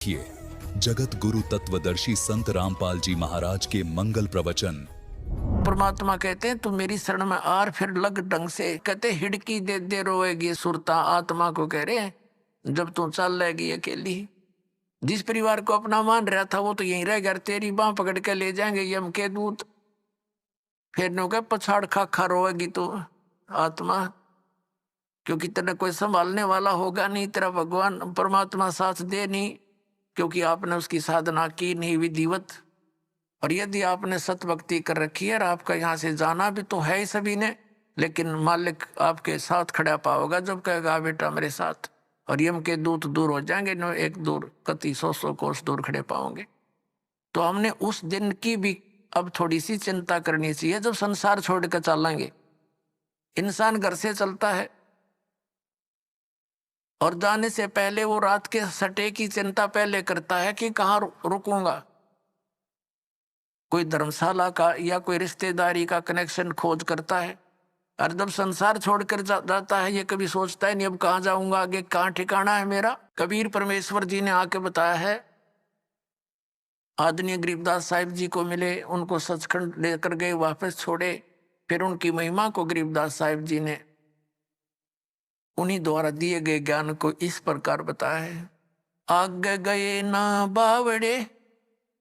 देखिए जगत गुरु तत्वदर्शी संत रामपाल जी महाराज के मंगल प्रवचन। परमात्मा कहते हैं तू मेरी शरण में आर फिर लग ढंग से। कहते हिड़की दे दे रोएगी सुरता। आत्मा को कह रहे हैं जब तू चल लेगी अकेली। जिस परिवार को अपना मान रहा था वो तो यहीं रह गया, तेरी बांह पकड़ के ले जाएंगे यम के दूत। फिर नो क्या पछाड़ खा खा रोएगी तू आत्मा, क्योंकि तेरे कोई संभालने वाला होगा नहीं, तेरा भगवान परमात्मा साथ दे नहीं, क्योंकि आपने उसकी साधना की नहीं विधिवत। और यदि आपने सत भक्ति कर रखी है और आपका यहाँ से जाना भी तो है ही सभी ने, लेकिन मालिक आपके साथ खड़ा पाओगा जब कहेगा बेटा मेरे साथ। और यम के दूत दूर हो जाएंगे, न एक दूर कति 100 कोस दूर खड़े पाओगे। तो हमने उस दिन की भी अब थोड़ी सी चिंता करनी चाहिए जब संसार छोड़ कर चलेंगे। इंसान घर से चलता है और जाने से पहले वो रात के सटे की चिंता पहले करता है कि कहाँ रुकूंगा। कोई धर्मशाला का या कोई रिश्तेदारी का कनेक्शन खोज करता है। और जब संसार छोड़कर जाता है ये कभी सोचता है नहीं अब कहाँ जाऊंगा, आगे कहाँ ठिकाना है मेरा। कबीर परमेश्वर जी ने आके बताया है, आदरणीय गरीबदास साहिब जी को मिले, उनको सचखंड लेकर गए, वापस छोड़े। फिर उनकी महिमा को गरीबदास साहिब जी ने उन्हीं द्वारा दिए गए ज्ञान को इस प्रकार बताया है। आगे गए ना बावड़े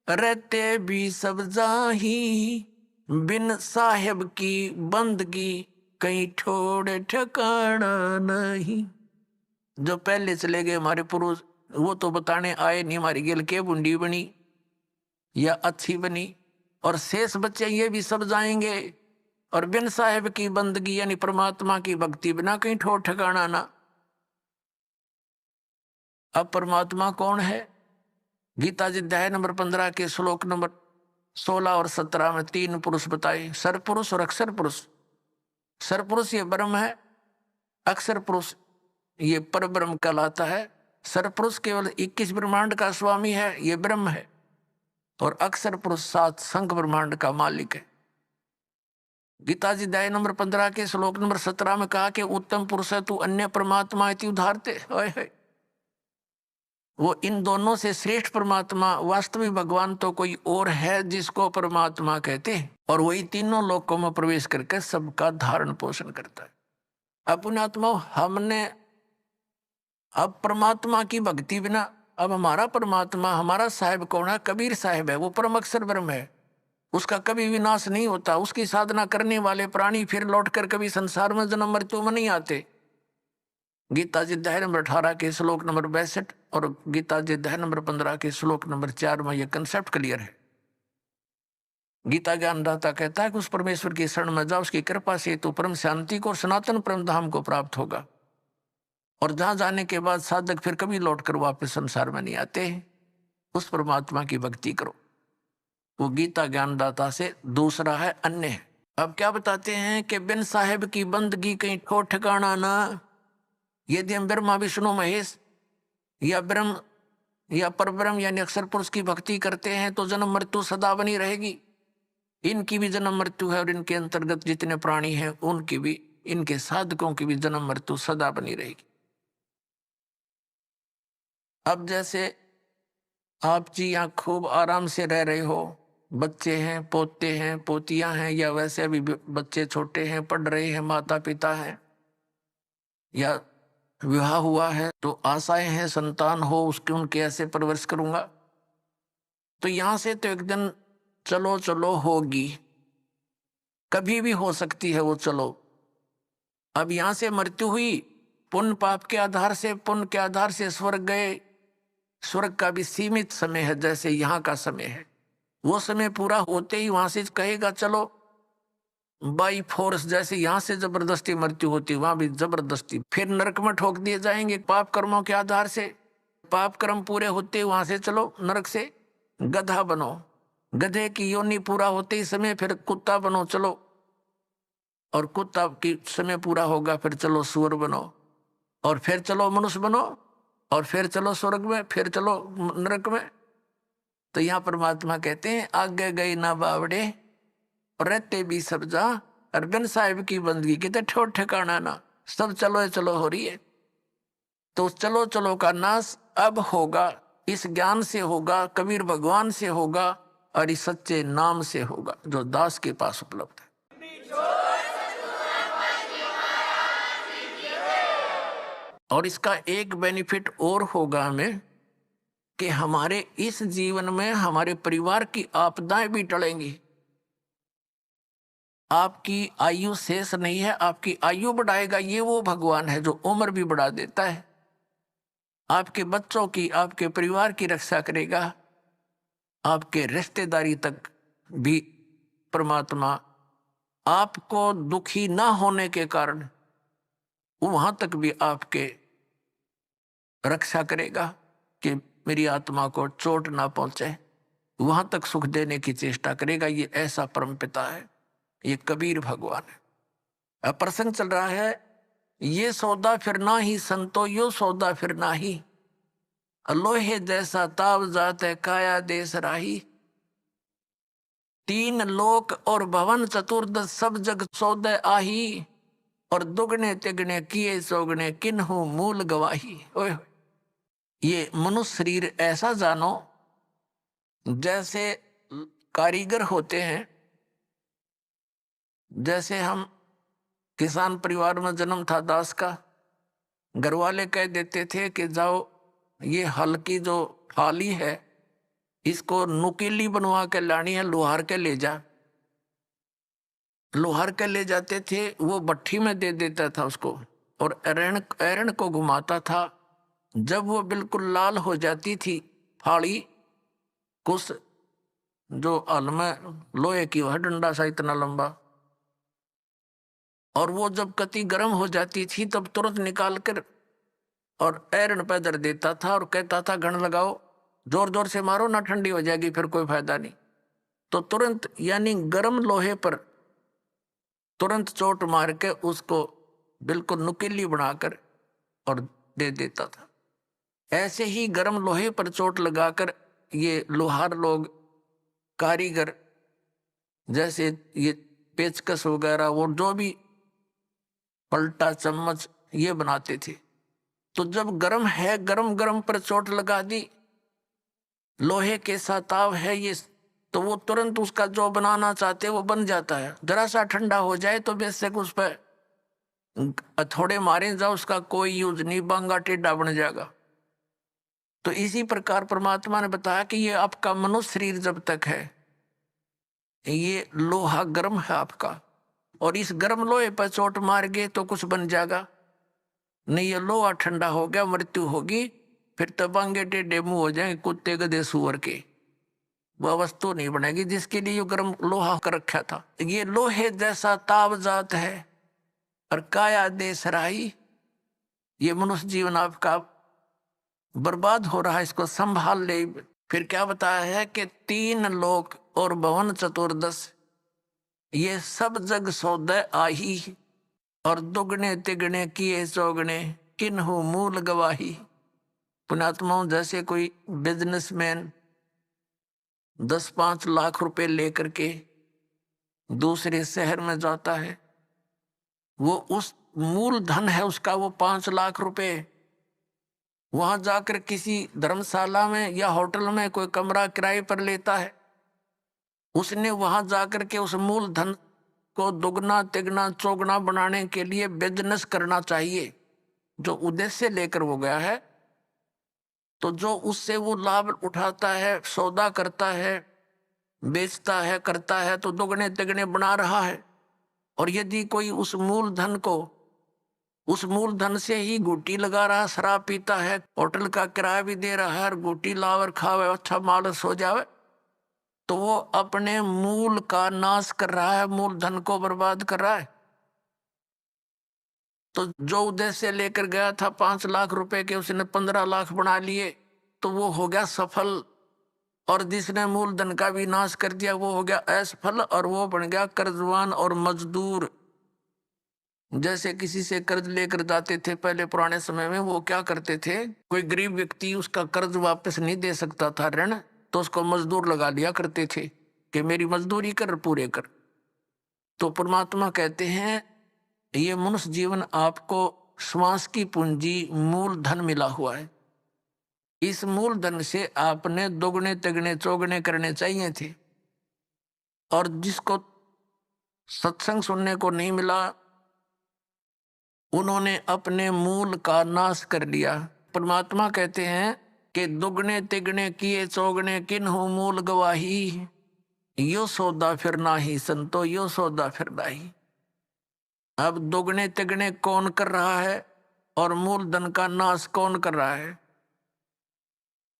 रहते भी सब जाही, बिन साहेब की बंदगी कहीं ठोड़ ठिकाना नहीं। जो पहले चले गए हमारे पुरुष वो तो बताने आए नहीं हमारी गेल के बुंडी बनी या अच्छी बनी, और शेष बच्चे ये भी सब जाएंगे। और बिन साहेब की बंदगी यानी परमात्मा की भक्ति बिना कहीं ठोड़ ठिकाना ना। अब परमात्मा कौन है? गीता जी अध्याय नंबर 15 के श्लोक नंबर 16 और 17 में 3 पुरुष बताए, सरपुरुष और अक्षर पुरुष। सरपुरुष ये ब्रह्म है, अक्षर पुरुष ये पर ब्रह्म कहलाता है। सरपुरुष केवल 21 ब्रह्मांड का स्वामी है, ये ब्रह्म है। और अक्षर पुरुष 7 संख ब्रह्मांड का मालिक है। गीता जी अध्याय नंबर 15 के श्लोक नंबर 17 में कहा कि उत्तम पुरुष है तू अन्य परमात्मा इति उधारते। वो इन दोनों से श्रेष्ठ परमात्मा वास्तविक भगवान तो कोई और है जिसको परमात्मा कहते हैं, और वही तीनों लोकों में प्रवेश करके सबका धारण पोषण करता है। अपने आत्मा हमने अब परमात्मा की भक्ति बिना, अब हमारा परमात्मा हमारा साहिब कौन है? कबीर साहिब है, वो परम अक्षर ब्रह्म है, उसका कभी विनाश नहीं होता। उसकी साधना करने वाले प्राणी फिर लौटकर कभी संसार में जन्म मृत्यु में नहीं आते। गीता जी अध्याय नंबर 18 के श्लोक नंबर 62 और गीता जी अध्याय नंबर 15 के श्लोक नंबर 4 में यह कंसेप्ट क्लियर है। गीता ज्ञानदाता कहता है कि उस परमेश्वर की शरण में जाओ, उसकी कृपा से तो परम शांति को और सनातन परम धाम को प्राप्त होगा। और जहां जाने के बाद साधक फिर कभी लौटकर वापस संसार में नहीं आते। उस परमात्मा की भक्ति करो। वो गीता ज्ञानदाता से दूसरा है अन्य है। अब क्या बताते हैं कि बिन साहेब की बंदगी कहीं ठोर ठिकाना ना। यदि हम ब्रह्मा विष्णु महेश या ब्रह्म या परब्रह्म यानी अक्षर पुरुष की भक्ति करते हैं तो जन्म मृत्यु सदा बनी रहेगी। इनकी भी जन्म मृत्यु है और इनके अंतर्गत जितने प्राणी हैं उनकी भी, इनके साधकों की भी जन्म मृत्यु सदा बनी रहेगी। अब जैसे आप जी यहाँ खूब आराम से रह रहे हो, बच्चे हैं, पोते हैं, पोतियां हैं, या वैसे अभी बच्चे छोटे हैं, पढ़ रहे हैं, माता पिता हैं, या विवाह हुआ है तो आशाएं हैं संतान हो उसके, उनके ऐसे परवरिश करूंगा। तो यहां से तो एक दिन चलो चलो होगी, कभी भी हो सकती है वो चलो। अब यहां से मृत्यु हुई, पुण्य पाप के आधार से, पुण्य के आधार से स्वर्ग गए। स्वर्ग का भी सीमित समय है जैसे यहाँ का समय है। वो समय पूरा होते ही वहां से कहेगा चलो बाई फोर्स, जैसे यहाँ से जबरदस्ती मृत्यु होती वहां भी जबरदस्ती फिर नरक में ठोक दिए जाएंगे पाप कर्मों के आधार से। पाप कर्म पूरे होते वहां से चलो नरक से गधा बनो, गधे की योनि पूरा होते ही समय फिर कुत्ता बनो चलो, और कुत्ता की समय पूरा होगा फिर चलो सुअर बनो, और फिर चलो मनुष्य बनो, और फिर चलो स्वर्ग में, फिर चलो नरक में। तो यहाँ परमात्मा कहते हैं आगे गई ना बावड़े रहते भी सब जा, और बिन साहिब की बंदगी कितने ठोर ठिकाना ना। सब चलो चलो हो रही है। तो चलो चलो का नाश अब होगा इस ज्ञान से होगा, कबीर भगवान से होगा और इस सच्चे नाम से होगा जो दास के पास उपलब्ध है। और इसका एक बेनिफिट और होगा हमें कि हमारे इस जीवन में हमारे परिवार की आपदाएं भी टलेंगी। आपकी आयु शेष नहीं है, आपकी आयु बढ़ाएगा ये वो भगवान है जो उम्र भी बढ़ा देता है। आपके बच्चों की, आपके परिवार की रक्षा करेगा, आपके रिश्तेदारी तक भी परमात्मा आपको दुखी ना होने के कारण वहां तक भी आपके रक्षा करेगा कि मेरी आत्मा को चोट ना पहुंचे, वहां तक सुख देने की चेष्टा करेगा। ये ऐसा परमपिता है, ये कबीर भगवान है। अब प्रसंग चल रहा है, ये सौदा फिर ना ही संतो यो सौदा फिर ना ही, लोहे जैसा ताव जात है काया देश राही। तीन लोक और भवन चतुर्दश सब जग सौदे आही, और दुगने तिगने किए चौगने किन्हु मूल गवाही। ओए ये मनुष्य शरीर ऐसा जानो जैसे कारीगर होते हैं। जैसे हम किसान परिवार में जन्म था दास का, घर वाले कह देते थे कि जाओ ये हल की जो फाली है इसको नुकीली बनवा के लानी है, लोहार के ले जा। लोहार के ले जाते थे, वो भट्ठी में दे देता था उसको और एरण को घुमाता था। जब वो बिल्कुल लाल हो जाती थी फाड़ी, कुछ जो हल में लोहे की वह डंडा सा इतना लंबा, और वो जब कति गर्म हो जाती थी तब तुरंत निकाल कर और एरण पे धर देता था और कहता था घण लगाओ, जोर जोर से मारो ना ठंडी हो जाएगी फिर कोई फायदा नहीं। तो तुरंत यानी गर्म लोहे पर तुरंत चोट मार के उसको बिल्कुल नुकीली बनाकर और दे देता था। ऐसे ही गर्म लोहे पर चोट लगाकर ये लोहार लोग, कारीगर, जैसे ये पेचकस वगैरह वो जो भी पलटा चम्मच ये बनाते थे। तो जब गर्म है, गर्म गर्म पर चोट लगा दी, लोहे के साताव है ये, तो वो तुरंत उसका जो बनाना चाहते वो बन जाता है। जरा सा ठंडा हो जाए तो बेशक उस पर थोड़े मारे जाओ, उसका कोई यूज नहीं, बांगा टेढ़ा बन जाएगा। तो इसी प्रकार परमात्मा ने बताया कि ये आपका मनुष्य शरीर जब तक है ये लोहा गर्म है आपका, और इस गर्म लोहे पर चोट मार गए तो कुछ बन जाएगा नहीं। ये लोहा ठंडा हो गया, मृत्यु होगी, फिर तो बांगे टेढ़े मुंह हो जाएंगे कुत्ते गधे सुअर के, वह वस्तु नहीं बनेगी जिसके लिए गर्म लोहा कर रखा था। ये लोहे जैसा ताव जात है और काया देश राही। ये मनुष्य जीवन आपका बर्बाद हो रहा है, इसको संभाल ले। फिर क्या बताया है कि तीन लोक और भवन चतुर्दश ये सब जग सौदे आही, और दुगने तिगने किए चौगने किन्हु मूल गवाही। पुण्यात्माओं, जैसे कोई बिजनेसमैन 10-5 लाख रुपए लेकर के दूसरे शहर में जाता है, वो उस मूल धन है उसका वो 5 लाख रुपए, वहां जाकर किसी धर्मशाला में या होटल में कोई कमरा किराए पर लेता है। उसने वहां जाकर के उस मूल धन को दुगना तिगना चौगुना बनाने के लिए बिजनेस करना चाहिए, जो उद्देश्य लेकर वो गया है। तो जो उससे वो लाभ उठाता है, सौदा करता है, बेचता है, करता है, तो दुगने तिगने बना रहा है। और यदि कोई उस मूल धन को, उस मूल धन से ही गुटी लगा रहा, शराब पीता है, होटल का किराया भी दे रहा है और गुटी लावर खावे, अच्छा मालस हो जावे, तो वो अपने मूल का नाश कर रहा है, मूल धन को बर्बाद कर रहा है। तो जो उद्देश्य लेकर गया था 5 लाख रुपए के, उसने 15 लाख बना लिए, तो वो हो गया सफल। और जिसने मूल धन का भी नाश कर दिया वो हो गया असफल, और वो बन गया कर्जवान और मजदूर। जैसे किसी से कर्ज लेकर जाते थे पहले पुराने समय में, वो क्या करते थे, कोई गरीब व्यक्ति उसका कर्ज वापस नहीं दे सकता था ऋण, तो उसको मजदूर लगा लिया करते थे कि मेरी मजदूरी कर, पूरे कर। तो परमात्मा कहते हैं ये मनुष्य जीवन आपको श्वास की पूंजी मूल धन मिला हुआ है। इस मूलधन से आपने दोगुने तिगुने चौगुने करने चाहिए थे। और जिसको सत्संग सुनने को नहीं मिला, उन्होंने अपने मूल का नाश कर लिया। परमात्मा कहते हैं कि दुगने तिगने किए चौगने किन्हु मूल गवाही, यो सौदा फिर नाही संतो, यो सौदा फिर नाही। अब दुगने तिगने कौन कर रहा है और मूलधन का नाश कौन कर रहा है?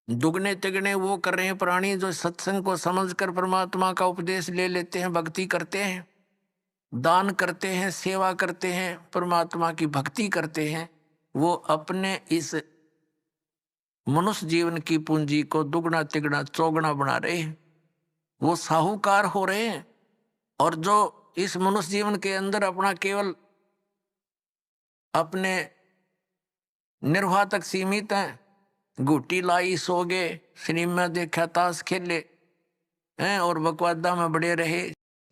दुगने तिगने वो कर रहे हैं प्राणी जो सत्संग को समझकर परमात्मा का उपदेश ले लेते हैं, भक्ति करते हैं, दान करते हैं, सेवा करते हैं, परमात्मा की भक्ति करते हैं। वो अपने इस मनुष्य जीवन की पूंजी को दुगना तिगना चौगुना बना रहे हैं, वो साहूकार हो रहे हैं। और जो इस मनुष्य जीवन के अंदर अपना केवल अपने निर्वाह तक सीमित हैं, घुट्टी लाई सो गए, सिनेमा देखा, ताश खेले हैं और बकवादा में बड़े रहे,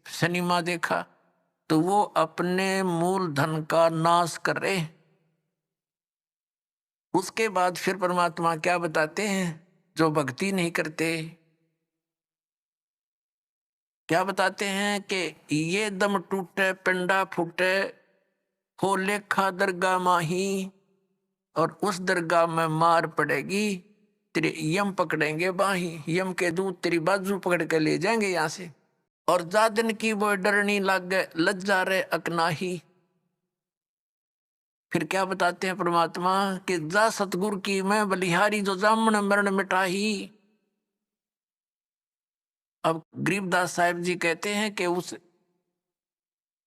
सिनेमा देखा, तो वो अपने मूल धन का नाश कर रहे हैं। उसके बाद फिर परमात्मा क्या बताते हैं? जो भक्ति नहीं करते क्या बताते हैं कि ये दम टूटे पिंडा फूटे, हो लेखा दरगाह माही, और उस दरगाह में मार पड़ेगी, तेरे यम पकड़ेंगे बाही, यम के दूत तेरी बाजू पकड़ के ले जाएंगे यहां से। और जादन की वो डरनी लग गए, लज्जा रे अकनाही। फिर क्या बताते हैं परमात्मा कि जा सतगुरु की मैं बलिहारी, जो जामन मरण मिटाही। अब गरीबदास साहिब जी कहते हैं कि उस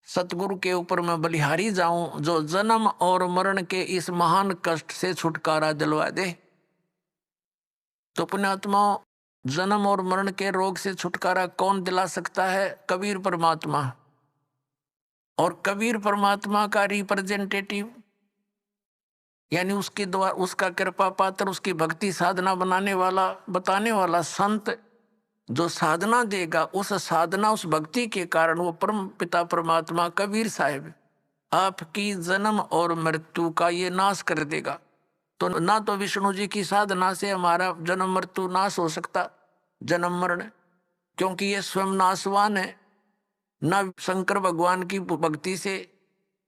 सतगुरु के ऊपर मैं बलिहारी जाऊं जो जन्म और मरण के इस महान कष्ट से छुटकारा दिलवा दे। तो पुण्यात्माओं, जन्म और मरण के रोग से छुटकारा कौन दिला सकता है? कबीर परमात्मा। और कबीर परमात्मा का रिप्रेजेंटेटिव यानी उसके द्वारा उसका कृपा पात्र, उसकी भक्ति साधना बनाने वाला, बताने वाला संत जो साधना देगा, उस साधना उस भक्ति के कारण वो परम पिता परमात्मा कबीर साहिब आपकी जन्म और मृत्यु का ये नाश कर देगा। तो ना तो विष्णु जी की साधना से हमारा जन्म मृत्यु नाश हो सकता, जन्म मरण, क्योंकि ये स्वयं नाशवान है। ना शंकर भगवान की भक्ति से,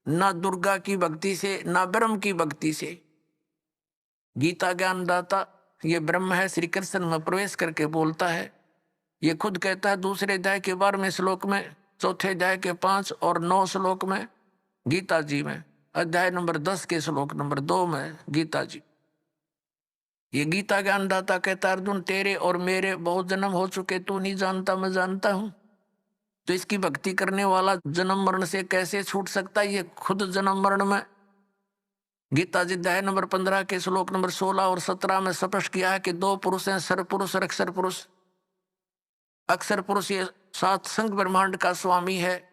ना दुर्गा की भक्ति से, ना ब्रह्म की भक्ति से। गीता ज्ञानदाता ये ब्रह्म है, श्री कृष्ण में प्रवेश करके बोलता है। ये खुद कहता है दूसरे अध्याय के 12वें श्लोक में, चौथे अध्याय के 5 और 9 श्लोक में गीता जी में, अध्याय नंबर 10 के श्लोक नंबर 2 में गीता जी। ये गीता ज्ञानदाता कहता है अर्जुन तेरे और मेरे बहुत जन्म हो चुके, तू नहीं जानता मैं जानता हूं। तो इसकी भक्ति करने वाला जन्म मरण से कैसे छूट सकता है? ये खुद जन्म मरण में गीता जी अध्याय नंबर 15 के श्लोक नंबर 16 और 17 में स्पष्ट किया है कि 2 पुरुष हैं, सर पुरुष और अक्षर पुरुष। अक्षर पुरुष ये 7 संघ ब्रह्मांड का स्वामी है,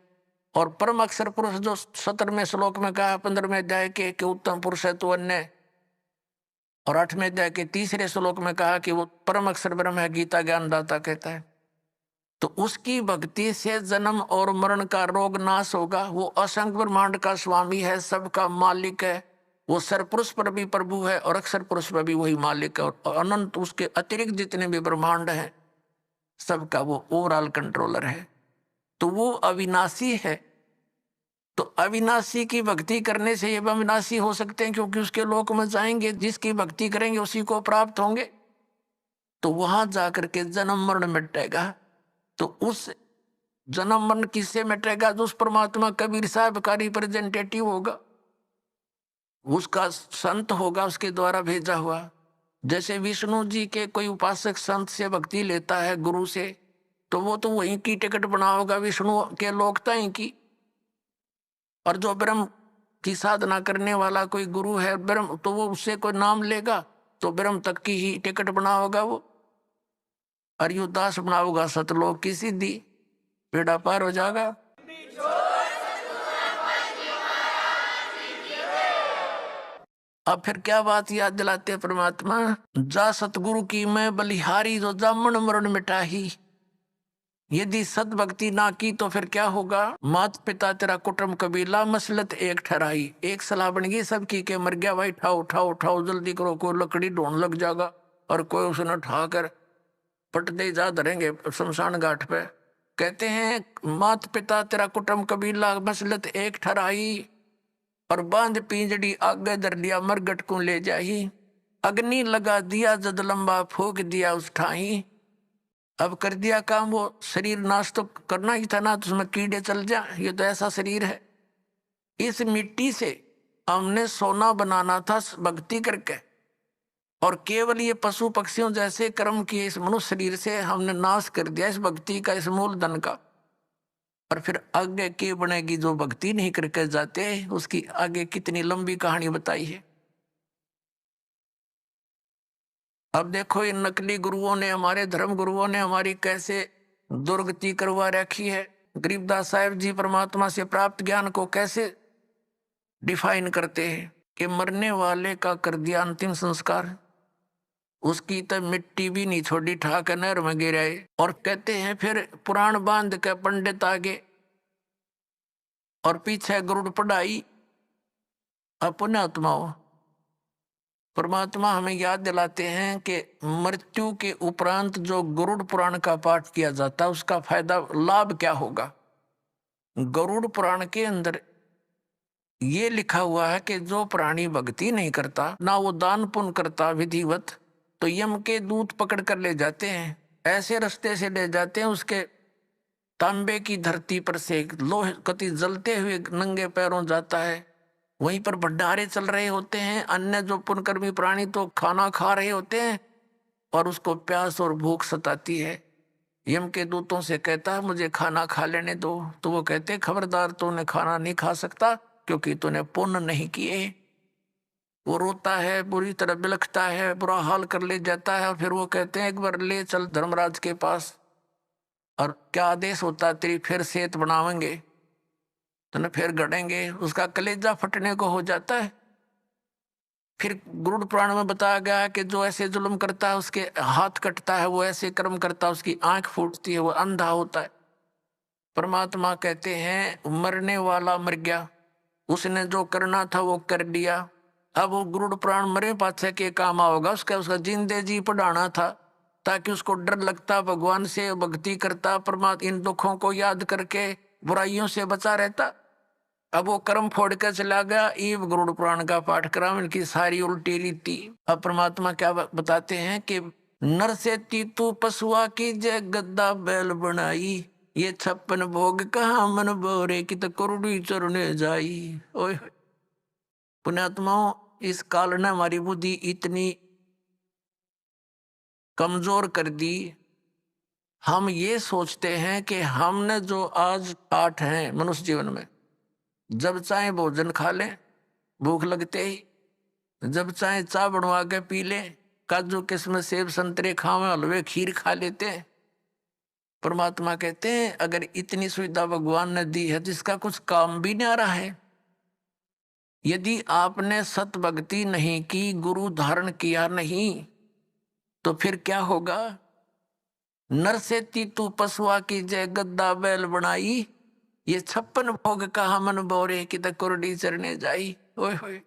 और परम अक्षर पुरुष जो 17वें श्लोक में कहा 15वें अध्याय के उत्तम पुरुष है तो अन्य, और 8वें अध्याय के 3रे श्लोक में कहा कि वो परम अक्षर ब्रह्म है, गीता ज्ञानदाता कहता है। तो उसकी भक्ति से जन्म और मरण का रोग नाश होगा। वो असंख्य ब्रह्मांड का स्वामी है, सबका मालिक है। वो सरपुरुष पर भी प्रभु है और अक्षर पुरुष पर भी वही मालिक है, और अनंत उसके अतिरिक्त जितने भी ब्रह्मांड हैं सबका वो ओवरऑल कंट्रोलर है। तो वो अविनाशी है। तो अविनाशी की भक्ति करने से ये अविनाशी हो सकते हैं, क्योंकि उसके लोक में जाएंगे, जिसकी भक्ति करेंगे उसी को प्राप्त होंगे। तो वहां जाकर के जन्म मरण मिटेगा। तो उस जन्म मरण किससे मिटेगा? जो उस परमात्मा कबीर साहब का रिप्रेजेंटेटिव होगा, उसका संत होगा, उसके द्वारा भेजा हुआ। जैसे विष्णु जी के कोई उपासक संत से भक्ति लेता है गुरु से, तो वो तो वहीं की टिकट बना होगा विष्णु के लोकता ही की। और जो ब्रह्म की साधना करने वाला कोई गुरु है ब्रह्म, तो वो उससे कोई नाम लेगा तो ब्रह्म तक की ही टिकट बना होगा वो। अरियुदास बना होगा सतलोक की सिद्धि, बेड़ा पार हो जाएगा। अब फिर क्या बात याद दिलाते परमात्मा? जा सतगुरु की मैं बलिहारी, जो जामन मरण मिटाही। यदि सतभक्ति ना की तो फिर क्या होगा? मात पिता तेरा कुटुंब कबीला, मसलत एक ठहराई। एक सलाह बन गई सबकी के मर गया भाई, ठाओ ठाओ ठाओ जल्दी करो, कोई लकड़ी ढूंढ लग जाएगा, और कोई उसने उठाकर पटदे जा धरेंगे शमशान घाट पे। कहते हैं मात पिता तेरा कुटुंब कबीला मसलत एक ठहराई, और बांध पिंजड़ी आगे धर लिया मरगट को ले जाही। अग्नि लगा दिया जद लंबा फूक दिया उस ठाई। अब कर दिया काम, वो शरीर नाश तो करना ही था ना, तो उसमें कीड़े चल जा, ये तो ऐसा शरीर है। इस मिट्टी से हमने सोना बनाना था भक्ति करके, और केवल ये पशु पक्षियों जैसे कर्म किए इस मनुष्य शरीर से हमने नाश कर दिया इस भक्ति का, इस मूलधन का। और फिर आगे के बनेगी जो भक्ति नहीं करके जाते, उसकी आगे कितनी लंबी कहानी बताई है। अब देखो इन नकली गुरुओं ने, हमारे धर्म गुरुओं ने हमारी कैसे दुर्गति करवा रखी है। गरीबदास साहिब जी परमात्मा से प्राप्त ज्ञान को कैसे डिफाइन करते हैं कि मरने वाले का कर दिया अंतिम संस्कार, उसकी तो मिट्टी भी नहीं छोड़ी, ठाक नहर में गिराए। और कहते हैं फिर पुराण बांध के पंडित आगे और पीछे गरुड़ पढ़ाई। अपने आत्माओं, परमात्मा हमें याद दिलाते हैं कि मृत्यु के उपरांत जो गरुड़ पुराण का पाठ किया जाता है उसका फायदा लाभ क्या होगा। गरुड़ पुराण के अंदर ये लिखा हुआ है कि जो प्राणी भक्ति नहीं करता, ना वो दान पुण्य करता विधिवत, तो यम के दूत पकड़ कर ले जाते हैं, ऐसे रास्ते से ले जाते हैं उसके तांबे की धरती पर से लोह कति जलते हुए नंगे पैरों जाता है। वहीं पर भंडारे चल रहे होते हैं, अन्य जो पुण्यकर्मी प्राणी तो खाना खा रहे होते हैं और उसको प्यास और भूख सताती है। यम के दूतों से कहता है मुझे खाना खा लेने दो, तो वो कहते खबरदार तूने खाना नहीं खा सकता क्योंकि तूने पुण्य नहीं किए। वो रोता है, बुरी तरह बिलखता है, बुरा हाल कर ले जाता है। और फिर वो कहते हैं एक बार ले चल धर्मराज के पास, और क्या आदेश होता है तेरी फिर सेहत बनावेंगे, तो न फिर गड़ेंगे। उसका कलेजा फटने को हो जाता है। फिर गरुड़ पुराण में बताया गया है कि जो ऐसे जुल्म करता है उसके हाथ कटता है, वो ऐसे कर्म करता है उसकी आंख फूटती है, वो अंधा होता है। परमात्मा कहते हैं मरने वाला मर गया, उसने जो करना था वो कर दिया। अब वो गरुड़ पुराण मरे पाछे के काम आओगा, उसका जिंदे जी पढ़ाना था ताकि उसको डर लगता, भगवान से भक्ति करता, परमात्मा इन दुखों को याद करके बुराइयों से बचा रहता। अब वो कर्म फोड़ कर चला गया, ईव गरुड़ पुराण का पाठ करा, इनकी सारी उल्टी रीति। अब परमात्मा क्या बताते हैं कि नर से तीतू पशुआ की जय गद्दा बैल बनाई, ये 56 भोग कहा मन बोरे की तो कुरुड़ी चरने जाई। ओए पुण्यात्माओं, इस काल ने हमारी बुद्धि इतनी कमजोर कर दी, हम ये सोचते हैं कि हमने जो आज पाठ हैं मनुष्य जीवन में, जब चाहे भोजन खा लें भूख लगते ही, जब चाहे चाय बनवा के पी लें, काजू किस्म सेब संतरे खावे, हलवे खीर खा लेते हैं। परमात्मा कहते हैं अगर इतनी सुविधा भगवान ने दी है जिसका कुछ काम भी नहीं आ रहा है, यदि आपने सत भक्ति नहीं की, गुरु धारण किया नहीं, तो फिर क्या होगा। नर से तीतू पशुआ की जय गद्दा बैल बनाई, ये 56 भोग कहा मन बोरे की तो कुरडी चरने जाई। ओए होए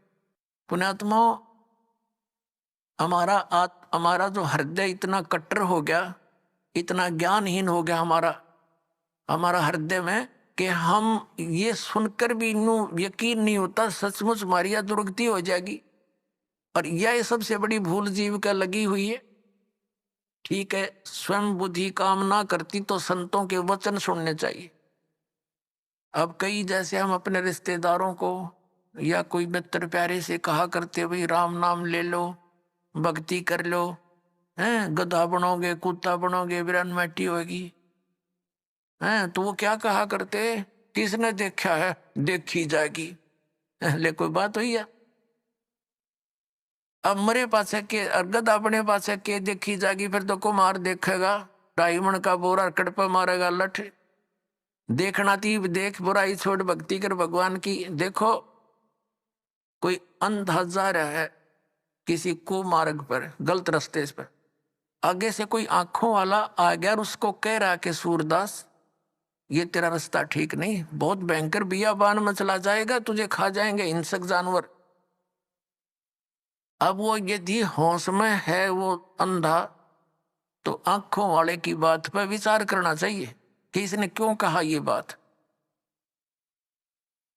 पुण्यात्माओं, हमारा जो हृदय इतना कट्टर हो गया, इतना ज्ञानहीन हो गया हमारा हृदय में कि हम ये सुनकर भी यकीन नहीं होता सचमुच हमारी दुर्गति हो जाएगी। और यह सबसे बड़ी भूल जीव का लगी हुई है। ठीक है, स्वयं बुद्धि काम ना करती तो संतों के वचन सुनने चाहिए। अब कई जैसे हम अपने रिश्तेदारों को या कोई मित्र प्यारे से कहा करते भाई राम नाम ले लो, भक्ति कर लो, हैं गधा बनोगे कुत्ता बनोगे वीरन मैटी होगी, हैं तो वो क्या कहा करते, किसने देखा है देखी जाएगी। ले कोई बात हुई है। अब मरे पासे के गधा अपने पासे के देखी जाएगी, फिर तो कुमार देखेगा 2.5 मन का बोरा कड़प मारेगा लठ। देखना थी देख, बुराई छोड़ भक्ति कर भगवान की। देखो कोई अंधा जा रहा है किसी कुमार्ग पर, गलत रास्ते पर, आगे से कोई आंखों वाला आ गया और उसको कह रहा कि सूरदास ये तेरा रास्ता ठीक नहीं, बहुत भयंकर बियाबान में चला जाएगा, तुझे खा जाएंगे हिंसक जानवर। अब वो यदि होश में है वो अंधा, तो आंखों वाले की बात पर विचार करना चाहिए कि इसने क्यों कहा ये बात,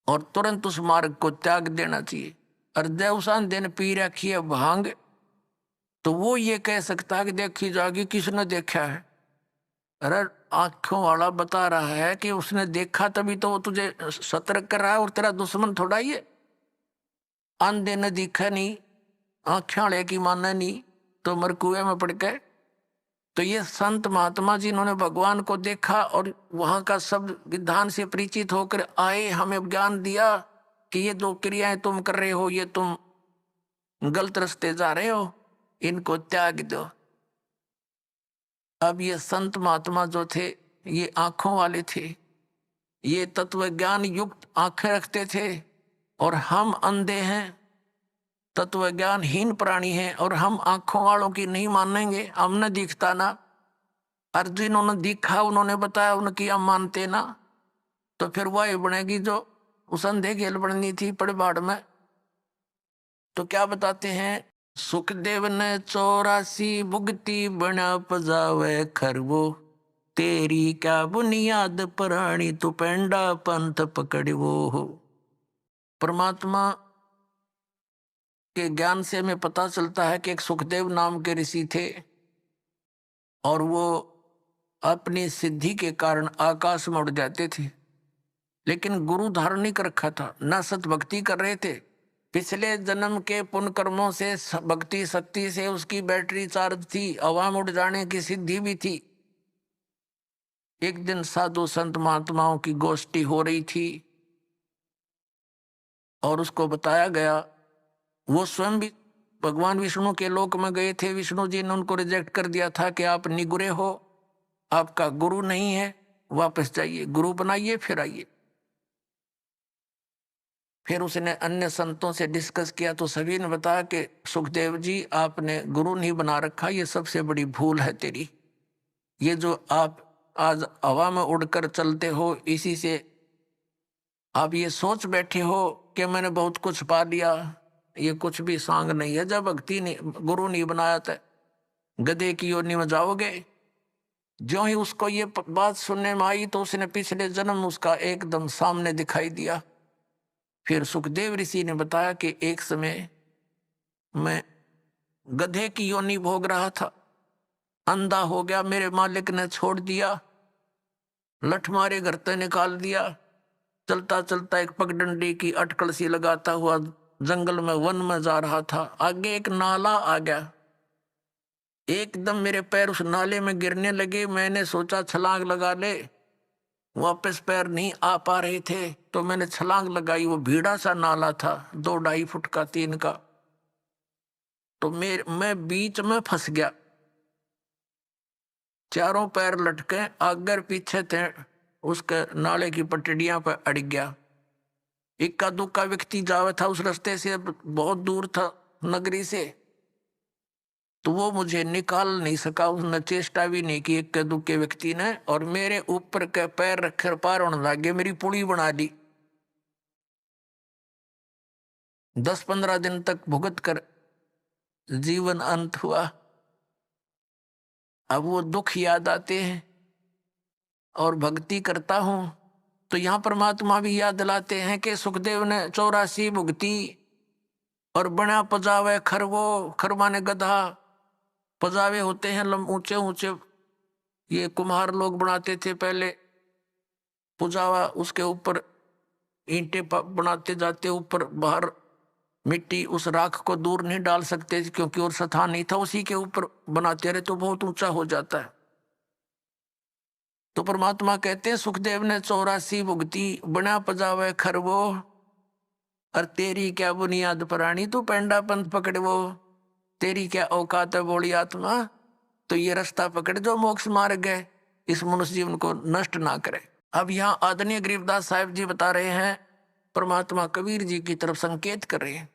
और तुरंत उस मार्ग को त्याग देना चाहिए। और जब उस अंधे ने पी रखी है भांग, तो वो ये कह सकता है कि देखी जाएगी किसने देखा है। अरे आंखों वाला बता रहा है कि उसने देखा, तभी तो वो तुझे सतर्क कर रहा है, और तेरा दुश्मन थोड़ा ही है। अंधे ने दिखा नहीं, आंखें वाले की माना नहीं, तो मर कुएं में पड़ गए। तो ये संत महात्मा जिन्होंने भगवान को देखा और वहां का सब विधान से परिचित होकर आए, हमें ज्ञान दिया कि ये जो क्रियाएं तुम कर रहे हो ये तुम गलत रास्ते जा रहे हो, इनको त्याग दो। अब ये संत महात्मा जो थे ये आंखों वाले थे, ये तत्व ज्ञान युक्त आंखें रखते थे, और हम अंधे हैं, तत्व ज्ञानहीन प्राणी हैं, और हम आंखों वालों की नहीं मानेंगे। हमने दिखता ना, अर्जुन उन्होंने दिखा, उन्होंने बताया, उनकी हम मानते ना, तो फिर वही बनेगी जो उस अंधे खेल बननी थी पड़बाड़ में। तो क्या बताते हैं, सुखदेव ने 84 भुगती बना पजावे खरवो, तेरी क्या बुनियाद प्राणी तू पेंडा पंथ पकड़वो हो। परमात्मा के ज्ञान से हमें पता चलता है कि एक सुखदेव नाम के ऋषि थे, और वो अपनी सिद्धि के कारण आकाश में उड़ जाते थे, लेकिन गुरु धारण नहीं कर रखा था, न सत भक्ति कर रहे थे। पिछले जन्म के पुण्य कर्मों से भक्ति शक्ति से उसकी बैटरी चार्ज थी, हवा में उड़ जाने की सिद्धि भी थी। एक दिन साधु संत महात्माओं की गोष्ठी हो रही थी, और उसको बताया गया, वो स्वयं भी भगवान विष्णु के लोक में गए थे। विष्णु जी ने उनको रिजेक्ट कर दिया था कि आप निगुरे हो, आपका गुरु नहीं है, वापस जाइए, गुरु बनाइए फिर आइए। फिर उसने अन्य संतों से डिस्कस किया, तो सभी ने बताया कि सुखदेव जी आपने गुरु नहीं बना रखा, ये सबसे बड़ी भूल है तेरी। ये जो आप आज हवा में उड़कर चलते हो, इसी से आप ये सोच बैठे हो कि मैंने बहुत कुछ पा लिया, ये कुछ भी सांग नहीं है। जब भक्ति नहीं, गुरु नहीं बनाया था, गधे की योनि में जाओगे। ज्यों ही उसको ये बात सुनने में आई, तो उसने पिछले जन्म उसका एकदम सामने दिखाई दिया। फिर सुखदेव ऋषि ने बताया कि एक समय मैं गधे की योनि भोग रहा था, अंधा हो गया, मेरे मालिक ने छोड़ दिया, लठ मारे घर से निकाल दिया। चलता चलता एक पगडंडी की अटकल सी लगाता हुआ जंगल में वन में जा रहा था। आगे एक नाला आ गया, एकदम मेरे पैर उस नाले में गिरने लगे। मैंने सोचा छलांग लगा ले, वापस पैर नहीं आ पा रहे थे, तो मैंने छलांग लगाई। वो भीड़ा सा नाला था, 2-2.5 फुट का, 3 का। तो मैं बीच में फंस गया, चारों पैर लटके आगे पीछे थे, उसके नाले की पटड़ियां पर अड़ गया। इक्का दुक्का व्यक्ति जावे था उस रास्ते से, बहुत दूर था नगरी से, तो वो मुझे निकाल नहीं सका, उसने चेष्टा भी नहीं की इक्के दुक्के व्यक्ति ने, और मेरे ऊपर के पैर रखकर पार होने लगे, मेरी पुली बना दी। 10-15 दिन तक भुगत कर जीवन अंत हुआ। अब वो दुख याद आते हैं और भक्ति करता हूं, तो यहां परमात्मा भी याद दिलाते हैं कि सुखदेव ने 84 भुगती और बना पजावे खरवो। खरवा ने गधा, पजावे होते हैं ऊंचे ऊंचे, ये कुम्हार लोग बनाते थे पहले। पुजावा उसके ऊपर ईंटें बनाते जाते, ऊपर बाहर मिट्टी, उस राख को दूर नहीं डाल सकते क्योंकि और स्थान नहीं था, उसी के ऊपर बनाते रहे तो बहुत ऊंचा हो जाता है। तो परमात्मा कहते हैं सुखदेव ने 84 भुगती बना पजावे खरवो, और तेरी क्या बुनियाद प्राणी तू पेंडा पंथ पकड़वो। तेरी क्या औकात है बोली आत्मा, तो ये रास्ता पकड़ जो मोक्ष मार्ग है, इस मनुष्य जीवन को नष्ट ना करे। अब यहाँ आदरणीय गरीबदास साहिब जी बता रहे हैं, परमात्मा कबीर जी की तरफ संकेत कर रहे हैं।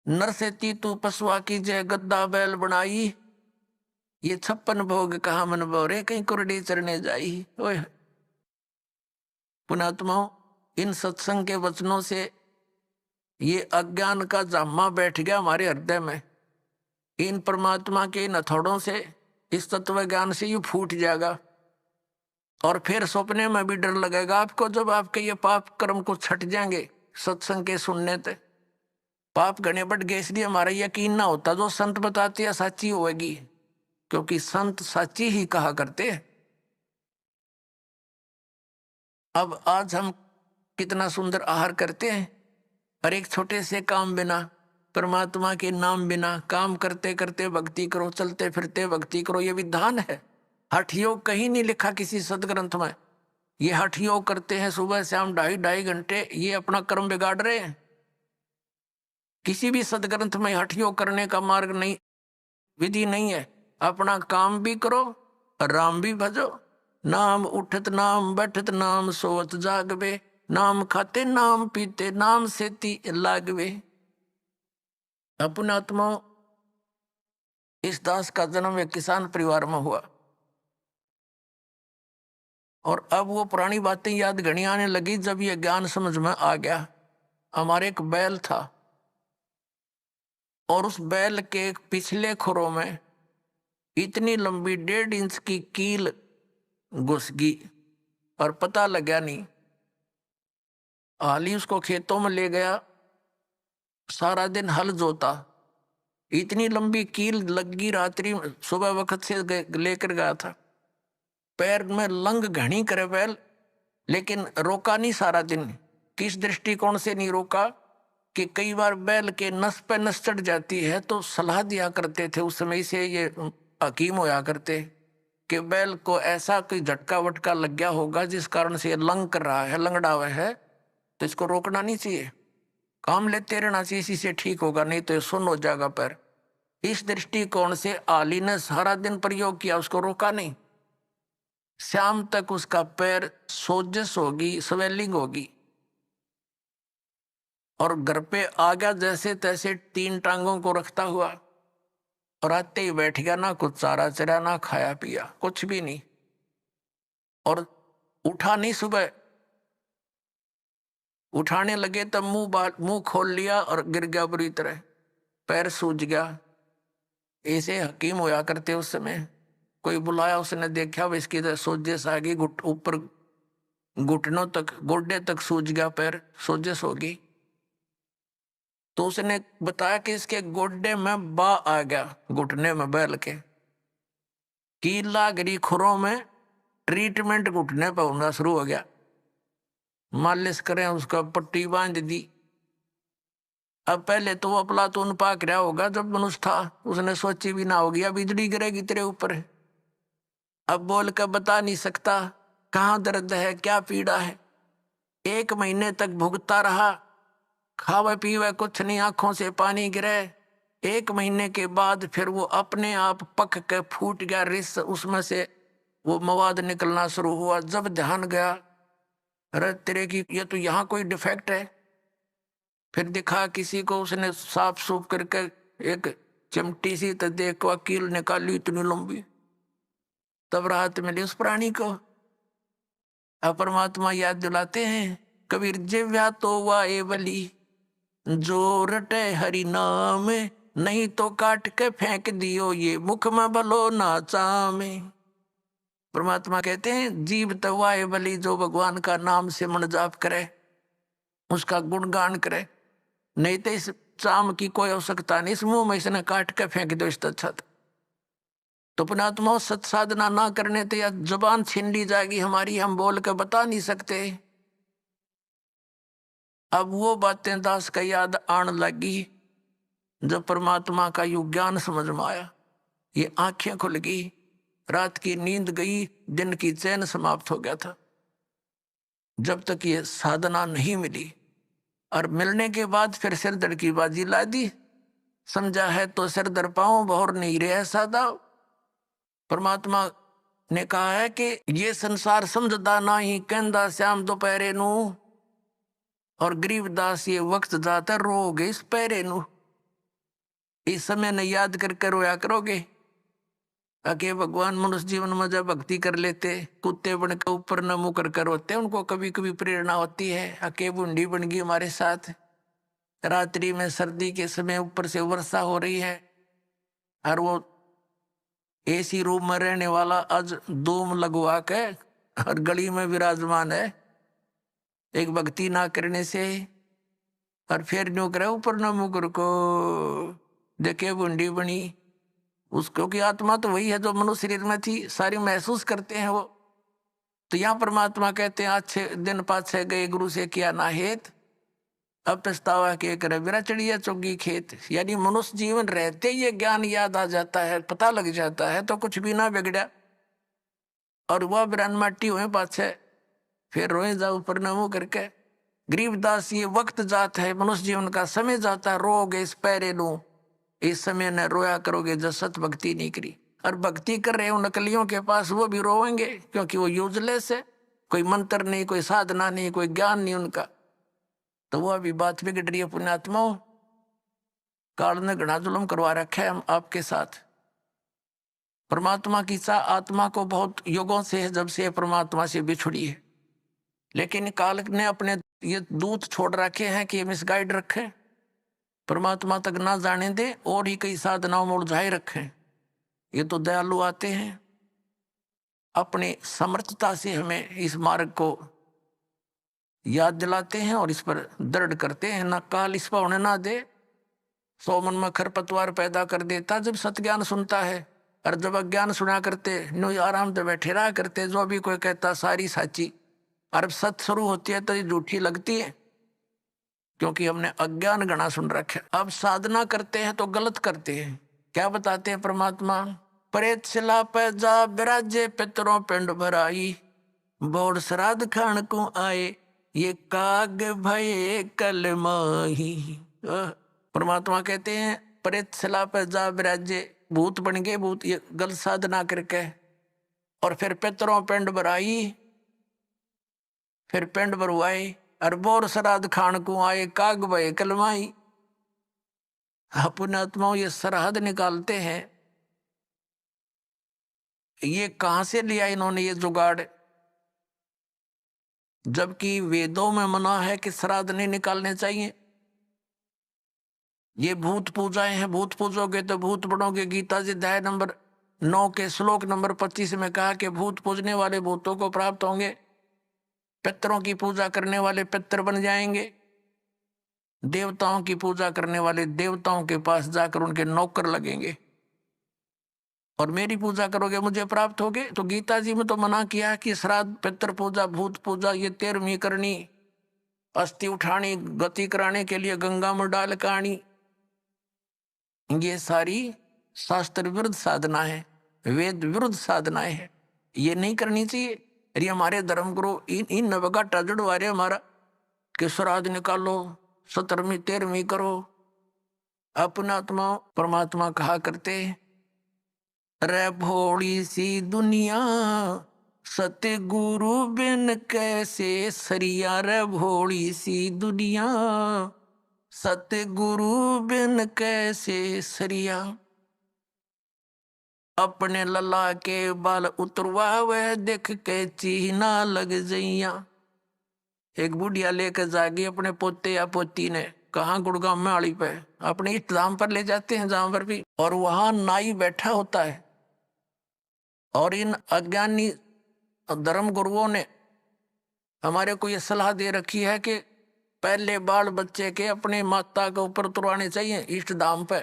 नर से ती तू पशुआ की जय गद्दा बैल बनाई, ये 56 भोग कहा मन बोरे कहीं कुरडी चरने जाई। ओए पुणात्माओं, इन सत्संग के वचनों से ये अज्ञान का जामा बैठ गया हमारे हृदय में, इन परमात्मा के इन हथौड़ों से, इस तत्व ज्ञान से ये फूट जाएगा। और फिर सपने में भी डर लगेगा आपको, जब आपके ये पाप कर्म को छट जाएंगे सत्संग के सुनने से। पाप घने बढ़ गए इसलिए हमारा यकीन ना होता जो संत बताते हैं सच्ची होगी, क्योंकि संत सच्ची ही कहा करते हैं। अब आज हम कितना सुंदर आहार करते हैं, और एक छोटे से काम बिना, परमात्मा के नाम बिना, काम करते करते भक्ति करो, चलते फिरते भक्ति करो, ये विधान है। हठ योग कहीं नहीं लिखा किसी सदग्रंथ में। ये हठ योग करते हैं सुबह शाम 2.5 घंटे, ये अपना कर्म बिगाड़ रहे हैं। किसी भी सदग्रंथ में हठ योग करने का मार्ग नहीं, विधि नहीं है। अपना काम भी करो, राम भी भजो। नाम उठत नाम बैठत नाम सोवत जागवे, नाम खाते नाम पीते नाम सेती लागवे। अपने आत्मा इस दास का जन्म एक किसान परिवार में हुआ, और अब वो पुरानी बातें याद घनी आने लगी जब ये ज्ञान समझ में आ गया। हमारे एक बैल था, और उस बैल के पिछले खुरों में इतनी लंबी 1.5 इंच की कील घुस गई, और पता लगा नहीं। हाली उसको खेतों में ले गया, सारा दिन हल जोता, इतनी लंबी कील लगी, रात्रि सुबह वक्त से लेकर गया था। पैर में लंग घनी करे बैल, लेकिन रोका नहीं सारा दिन। किस दृष्टिकोण से नहीं रोका कि कई बार बैल के नस पे नस चढ़ जाती है, तो सलाह दिया करते थे उस समय से ये हकीम होया करते कि बैल को ऐसा कोई झटका वटका लग गया होगा जिस कारण से ये लंग कर रहा है, लंगड़ा हुआ है, तो इसको रोकना नहीं चाहिए, काम लेते रहना चाहिए, इसी से ठीक होगा, नहीं तो ये सुन्न हो जाएगा पैर। इस दृष्टिकोण से आली ने सारा दिन प्रयोग किया, उसको रोका नहीं। शाम तक उसका पैर सोजस होगी, स्वेलिंग होगी, और घर पे आ गया जैसे तैसे 3 टांगों को रखता हुआ, और आते ही बैठ गया, ना कुछ चारा चरा, ना खाया पिया, कुछ भी नहीं, और उठा नहीं। सुबह उठाने लगे तब मुंह खोल लिया और गिर गया बुरी तरह, पैर सूज गया। ऐसे हकीम होया करते उस समय। कोई बुलाया, उसने देखा वो इसकी सोजस आ गई, ऊपर घुटनों तक, गोड्डे तक सूज गया पैर, सोजस होगी। तो उसने बताया कि इसके गोड्डे में बा आ गया, घुटने में बैल के कीला गिरी खुरों में, ट्रीटमेंट घुटने पर होना शुरू हो गया। मालिश करें, उसका पट्टी बांध दी। अब पहले तो वो अफलातून पाक रहा होगा, जब मनुष्य था उसने सोची भी ना होगी अब बिजली गिरेगी तेरे ऊपर। अब बोल कर बता नहीं सकता कहाँ दर्द है, क्या पीड़ा है। 1 महीने तक भुगता रहा, खावे पीवे कुछ नहीं, आंखों से पानी गिरे। 1 महीने के बाद फिर वो अपने आप पक के फूट गया रिस, उसमें से वो मवाद निकलना शुरू हुआ। जब ध्यान गया, अरे तेरे की ये तो यहाँ कोई डिफेक्ट है। फिर दिखा किसी को, उसने साफ सूफ करके एक चिमटी सी तो देखो कील निकाली इतनी लंबी, तब राहत मिली उस प्राणी को। अब परमात्मा याद दिलाते हैं, कबीर जिव्या तो वाए बली, जो रटे हरि नाम, नहीं तो काट के फेंक दियो ये मुख में भलो ना चामे। परमात्मा कहते हैं जीव तो वाए बली, जो भगवान का नाम से मन जाप करे, उसका गुणगान करे, नहीं तो इस चाम की कोई आवश्यकता नहीं, इस मुंह में इसने काट के फेंक दो इससे अच्छा। तो पुणात्मा सत साधना ना करने तो या जुबान छीन ली जाएगी हमारी, हम बोल के बता नहीं सकते। अब वो बातें दास का याद आने लगी जब परमात्मा का युग ज्ञान समझ में आया। ये आंखें खुल गई, रात की नींद गई, दिन की चैन समाप्त हो गया था। जब तक ये साधना नहीं मिली, और मिलने के बाद फिर सिरदर्द की बाजी ला दी। समझा है तो सिरदर पाऊं, बहुर नहीं रहे सादा। परमात्मा ने कहा है कि ये संसार समझदा ना ही, कहंदा श्याम दोपहरे नू, और गरीबदास ये वक्त जाता रोगे इस पैरे नू। इस समय ने याद करके रोया करोगे। अके भगवान मनुष्य जीवन में जब भक्ति कर लेते, कुत्ते बन के ऊपर न मुँह कर रोते, उनको कभी कभी प्रेरणा होती है। अके बूंदी बन गई हमारे साथ, रात्रि में सर्दी के समय ऊपर से वर्षा हो रही है और वो एसी रूम में रहने वाला आज धूम लगवा के और गली में विराजमान है एक भक्ति ना करने से, और फिर न्यू करे ऊपर न मुकर को देखे बुंडी बनी उसको की आत्मा तो वही है जो मनुष्य शरीर में थी, सारी महसूस करते हैं वो। तो यहाँ परमात्मा कहते हैं आज 6 दिन पाछे गए गुरु से किया ना हेत, अब पछतावा के करे बिरा चढ़िया चुगी खेत। यानी मनुष्य जीवन रहते ही ये ज्ञान याद आ जाता है, पता लग जाता है तो कुछ भी ना बिगड़ा। और वह बिरान माटी हुए पाछे फिर रोए जाओ ऊपर नमो करके। गरीबदास ये वक्त जात है, मनुष्य जीवन का समय जाता है, रोगे इस पैरे लू इस समय न रोया करोगे जब सत भक्ति नहीं करी। और भक्ति कर रहे हो नकलियों के पास वो भी रोएंगे क्योंकि वो यूजलेस है, कोई मंत्र नहीं, कोई साधना नहीं, कोई ज्ञान नहीं उनका। तो वो अभी बात बिगड़ रही है। पुण्यात्माओं, काल ने घना जुल्म करवा रखा है हम आपके साथ। परमात्मा की सा आत्मा को बहुत युगों से है जब से परमात्मा से बिछुड़ी है, लेकिन काल ने अपने ये दूत छोड़ रखे हैं कि मिसगाइड रखे, परमात्मा तक ना जाने दे और ही कई साधनाओं में उलझाए रखे। ये तो दयालु आते हैं, अपने समर्थता से हमें इस मार्ग को याद दिलाते हैं और इस पर दृढ़ करते हैं। ना काल इस पर होने ना दे, 100 मन में खरपतवार पैदा कर देता जब सत्ज्ञान सुनता है, और जब अज्ञान सुना करते नो आराम से बैठे रहा करते। जो भी कोई कहता सारी साची, और सत शुरू होती है तो ये झूठी लगती है क्योंकि हमने अज्ञान गणा सुन रखे। अब साधना करते हैं तो गलत करते हैं। क्या बताते हैं परमात्मा? प्रेत शिला पे जा बिराजे पितरों पिंड भराई, बोड़ श्राद्ध खान को आए ये काग भये कल माही। परमात्मा कहते हैं प्रेत शिला पे जा बिराजे, भूत बन गए भूत, ये गलत साधना करके, और फिर पितरों पिंड भराई, फिर पिंड भरवाए, और बोर श्राद्ध खान को आए काग भये कल माही। पुण्यात्माओं, ये सरहद निकालते हैं, ये कहां से लिया इन्होंने ये जुगाड़? जबकि वेदों में मना है कि श्राद्ध नहीं निकालने चाहिए। ये भूत पूजाएं हैं, भूत पूजोगे तो भूत बनोगे। गीता जी अध्याय नंबर 9 के श्लोक नंबर 25 में कहा कि भूत पूजने वाले भूतों को प्राप्त होंगे, पितरों की पूजा करने वाले पितर बन जाएंगे, देवताओं की पूजा करने वाले देवताओं के पास जाकर उनके नौकर लगेंगे, और मेरी पूजा करोगे मुझे प्राप्त होगे। तो गीता जी में तो मना किया कि श्राद्ध पितर पूजा भूत पूजा ये 13वीं करनी, अस्थि उठानी, गति कराने के लिए गंगा में डाल कानी, ये सारी शास्त्र विरुद्ध साधना है, वेद विरुद्ध साधनाएं है, ये नहीं करनी चाहिए। अरे हमारे धर्म गुरु इन नवगाटा जुड़वारे हमारा कि श्राद्ध निकालो, 17वीं 13वीं करो। अपना आत्मा परमात्मा कहा करते रे भोली सी दुनिया सतगुरु बिन कैसे सरिया, रे भोली सी दुनिया सतगुरु बिन कैसे सरिया। अपने लला के बाल उतरवावे देख के चीना लग जइया। एक बुढ़िया लेकर जागी अपने पोते या पोती ने, कहाँ? गुड़गांव में आड़ी पे, अपने इष्ट धाम पर ले जाते हैं जहां पर भी, और वहां नाई बैठा होता है। और इन अज्ञानी धर्म गुरुओं ने हमारे को ये सलाह दे रखी है कि पहले बाल बच्चे के अपने माता के ऊपर उतरवाने चाहिए इष्ट धाम पे।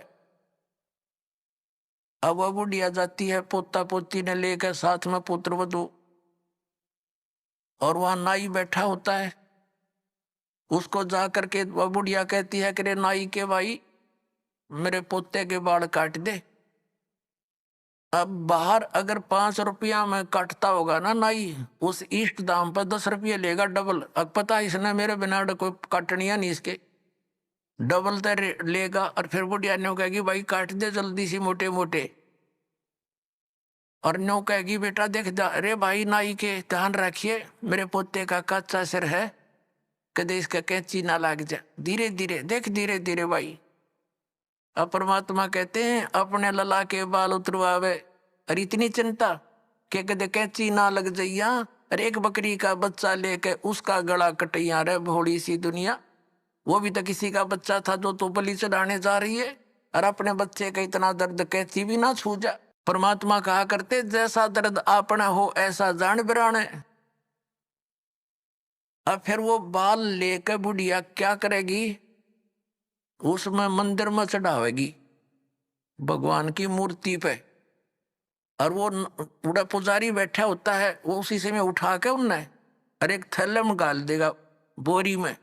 अब वह बुढ़िया जाती है पोता पोती ने लेकर साथ में पुत्र वधू, और वहां नाई बैठा होता है। उसको जा करके वह बुढ़िया कहती है कि रे नाई के भाई मेरे पोते के बाल काट दे। अब बाहर अगर 5 रुपया में काटता होगा ना नाई, उस इष्ट दाम पर 10 रुपये लेगा डबल। अब पता इसने मेरे बिना कोई काटनिया नहीं, इसके डबल तो लेगा। और फिर बुढ़िया न्यू कहेगी भाई काट दे जल्दी सी मोटे मोटे, और न्यू कहेगी बेटा देख अरे भाई नाई के ध्यान रखिए मेरे पोते का कच्चा सिर है, कदे इसका कैंची ना लाग जाए, धीरे धीरे देख धीरे धीरे भाई। अब परमात्मा कहते हैं अपने लला के बाल उतरवावे, और इतनी चिंता कि कदे कैंची ना लग जाइया, और एक बकरी का बच्चा लेके उसका गला कटैया रे भोली सी दुनिया। वो भी तो किसी का बच्चा था जो तो बलि चढ़ाने जा रही है, और अपने बच्चे का इतना दर्द कहती भी ना छू जा। परमात्मा कहा करते जैसा दर्द आपना हो ऐसा जान बिराने। अब फिर वो बाल लेकर बुढ़िया क्या करेगी, उसमें मंदिर में चढ़ावेगी भगवान की मूर्ति पे, और वो पूरा पुजारी बैठा होता है, वो उसी से में उठा के उनने और एक थैले में डाल देगा बोरी में,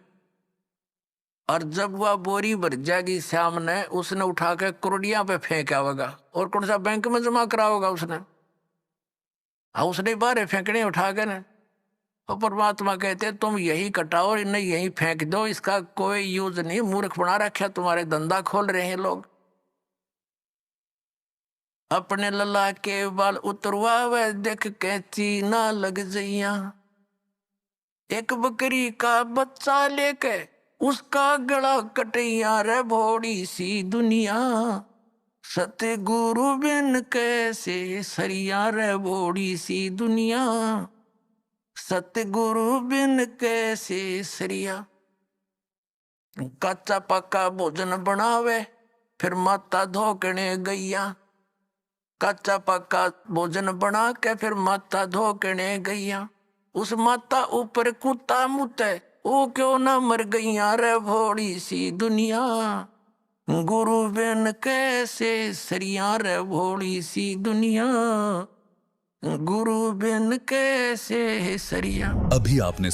और जब वह बोरी भर जाएगी सामने उसने उठा के कुरडिया पे फेंक आवेगा, और कौन सा बैंक में जमा कराओगा उसने, हाँ उसने बाहर फेंकने उठा के ना। और परमात्मा कहते तुम यही कटाओ और इन्हें यही फेंक दो, इसका कोई यूज नहीं, मूर्ख बना रखा, तुम्हारे धंधा खोल रहे हैं लोग। अपने लला के बाल उतरवावे देख कैची ना लग जइया, एक बकरी का बच्चा लेके उसका गला कटैया रे भोड़ी सी दुनिया, सतगुरु बिन कैसे सरिया रे भोड़ी सी दुनिया, सतगुरु बिन कैसे सरिया। कच्चा पक्का भोजन बनावे फिर माता धोकने गैया, कच्चा पक्का भोजन बना के फिर माता धोकने गैया, उस माता ऊपर कुत्ता मुते वो क्यों ना मर गईया रे भोड़ी सी दुनिया, गुरु बिन कैसे सरिया रे भोड़ी सी दुनिया, गुरु बिन कैसे सरिया। अभी आपने